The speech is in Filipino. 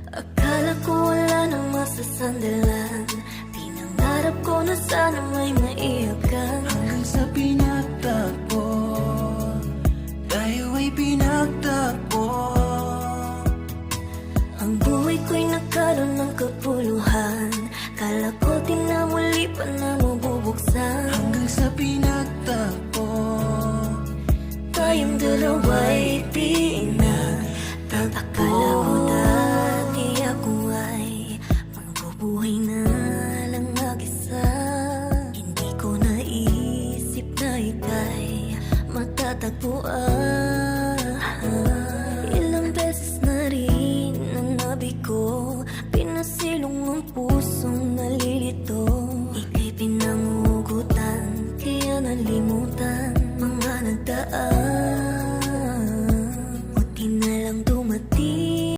Akala ko wala nang masasandalan, pinangarap ko na sana may maiyakan. Hanggang sa pinagtagpo, tayo ay pinagtagpo. Ang buhay ko'y nagkaroon ng kapuluhan, kala ko di na muli pa na mabubuksan. Hanggang sa pinagtagpo, tayong dalawa'y